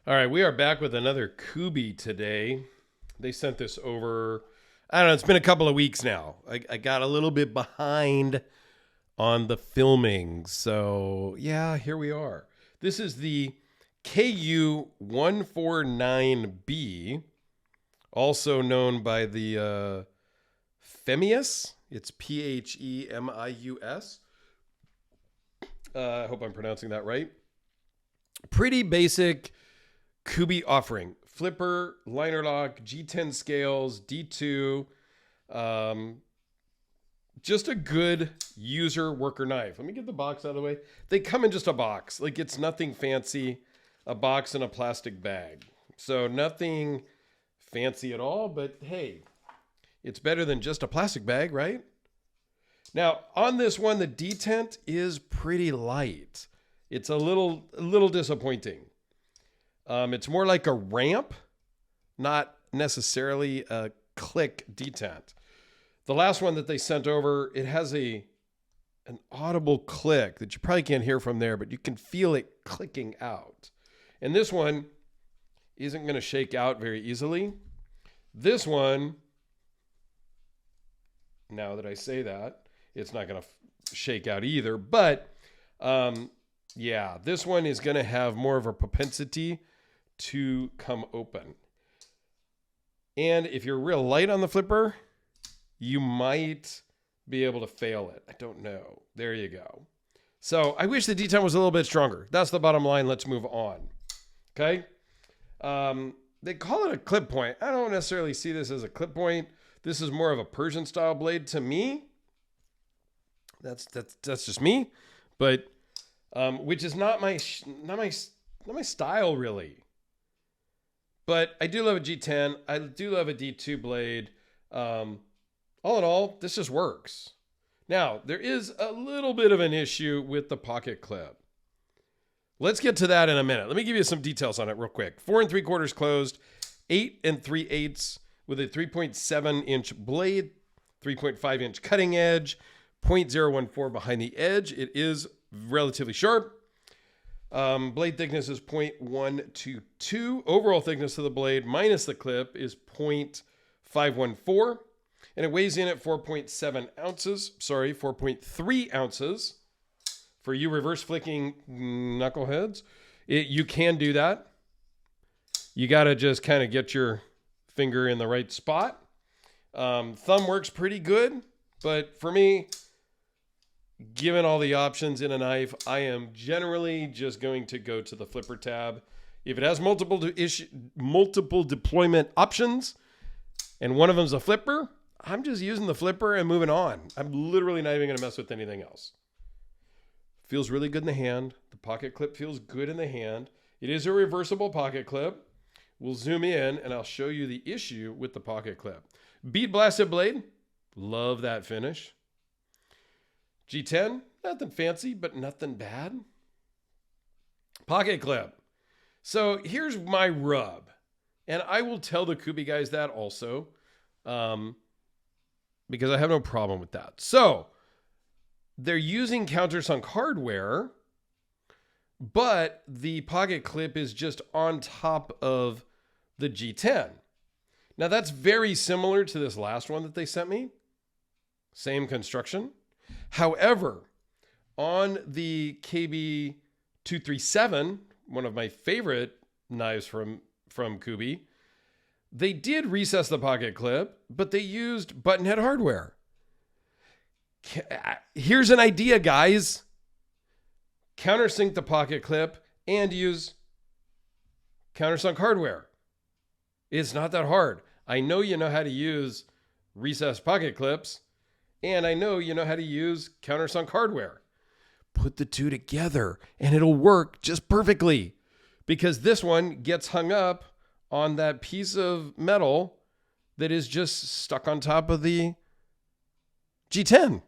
All right, we are back with another Kooby today. They sent this over. I don't know, it's been a couple of weeks now. I got a little bit behind on the filming. So, yeah, here we are. This is the KU149B, also known by the Phemius. It's Phemius. I hope I'm pronouncing that right. Pretty basic Kubey offering. Flipper, liner lock, G10 scales, D2. Just a good user worker knife. Let me get the box out of the way. They come in just a box. Like, it's nothing fancy. A box in a plastic bag. So nothing fancy at all, but hey, it's better than just a plastic bag, right? Now, on this one, the detent is pretty light. It's a little disappointing. It's more like a ramp, not necessarily a click detent. The last one that they sent over, it has an audible click that you probably can't hear from there, but you can feel it clicking out. And this one isn't going to shake out very easily. This one, now that I say that, it's not going to shake out either. But yeah, this one is going to have more of a propensity to come open. And if you're real light on the flipper, you might be able to fail it. I don't know. There you go. So I wish the detent was a little bit stronger. That's the bottom line. Let's move on. Okay. They call it a clip point. I don't necessarily see this as a clip point. This is more of a Persian style blade to me. That's just me, but which is not my style really. But I do love a G10. I do love a D2 blade. All in all, this just works. Now, there is a little bit of an issue with the pocket clip. Let's get to that in a minute. Let me give you some details on it real quick. 4 3/4 closed, 8 3/8 with a 3.7 inch blade, 3.5 inch cutting edge, 0.014 behind the edge. It is relatively sharp. Blade thickness is 0.122. Overall thickness of the blade minus the clip is 0.514. And it weighs in at 4.7 ounces. Sorry, 4.3 ounces. For you reverse flicking knuckleheads, you can do that. You got to just kind of get your finger in the right spot. Thumb works pretty good. But for me, given all the options in a knife, I am generally just going to go to the flipper tab. If it has multiple deployment options and one of them is a flipper, I'm just using the flipper and moving on. I'm literally not even going to mess with anything else. Feels really good in the hand. The pocket clip feels good in the hand. It is a reversible pocket clip. We'll zoom in and I'll show you the issue with the pocket clip. Bead blasted blade. Love that finish. G10, nothing fancy, but nothing bad. Pocket clip. So here's my rub. And I will tell the Kooby guys that also. Because I have no problem with that. So they're using countersunk hardware, but the pocket clip is just on top of the G10. Now that's very similar to this last one that they sent me. Same construction. However, on the KB237, one of my favorite knives from Kooby, they did recess the pocket clip, but they used button head hardware. Here's an idea, guys. Countersink the pocket clip and use countersunk hardware. It's not that hard. I know you know how to use recessed pocket clips, and I know you know how to use countersunk hardware. Put the two together and it'll work just perfectly, because this one gets hung up on that piece of metal that is just stuck on top of the G10.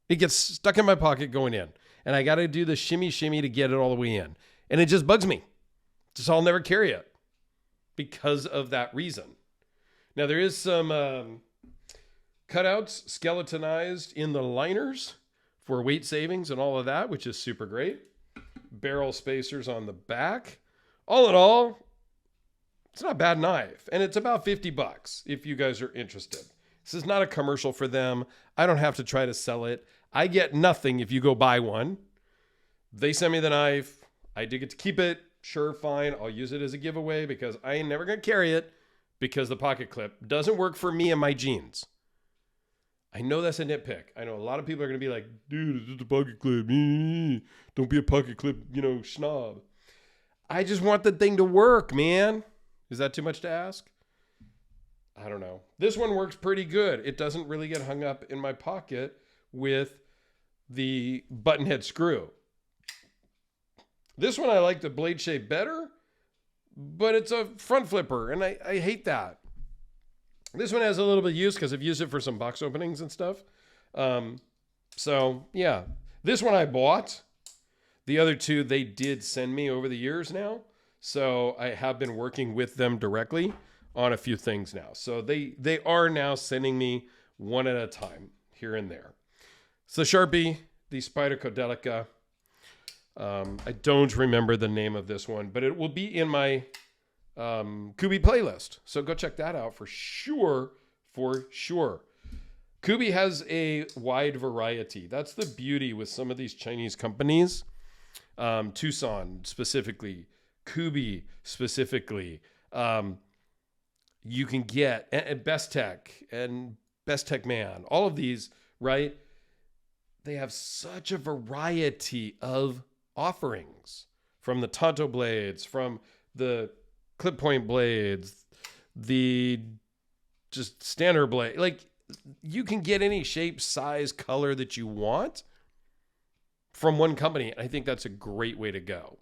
It gets stuck in my pocket going in, and I got to do the shimmy to get it all the way in. And it just bugs me. Just I'll never carry it because of that reason. Now there is some cutouts skeletonized in the liners for weight savings and all of that, which is super great. Barrel spacers on the back. All in all, It's not a bad knife. And it's about 50 bucks if you guys are interested. This is not a commercial for them. I don't have to try to sell it. I get nothing if you go buy one. They send me the knife. I do get to keep it. Sure, fine. I'll use it as a giveaway because I ain't never going to carry it because the pocket clip doesn't work for me and my jeans. I know that's a nitpick. I know a lot of people are going to be like, dude, it's just a pocket clip. Don't be a pocket clip, snob. I just want the thing to work, man. Is that too much to ask? I don't know. This one works pretty good. It doesn't really get hung up in my pocket with the button head screw. This one, I like the blade shape better, but it's a front flipper, and I hate that. This one has a little bit of use because I've used it for some box openings and stuff. So, yeah. This one I bought. The other two, they did send me over the years now. So I have been working with them directly on a few things now. So they are now sending me one at a time here and there. So Sharpie, the Spyderco. I don't remember the name of this one, but it will be in my Kooby playlist. So go check that out for sure. Kooby has a wide variety. That's the beauty with some of these Chinese companies. Tucson specifically, Kubey specifically. You can get and Best Tech and Best Tech Man. All of these, right? They have such a variety of offerings, from the Tonto blades, from the clip point blades, the just standard blade. Like, you can get any shape, size, color that you want from one company. I think that's a great way to go.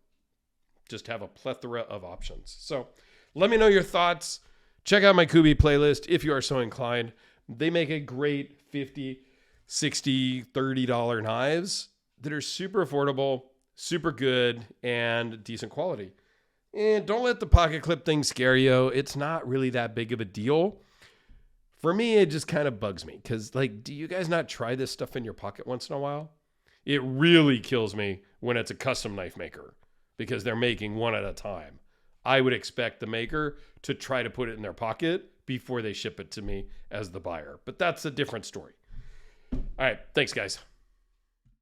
Just have a plethora of options. So let me know your thoughts. Check out my Kooby playlist if you are so inclined. They make a great $50, $60, $30 knives that are super affordable, super good, and decent quality. And don't let the pocket clip thing scare you. It's not really that big of a deal. For me, it just kind of bugs me because, like, do you guys not try this stuff in your pocket once in a while? It really kills me when it's a custom knife maker because they're making one at a time. I would expect the maker to try to put it in their pocket before they ship it to me as the buyer. But that's a different story. All right. Thanks, guys.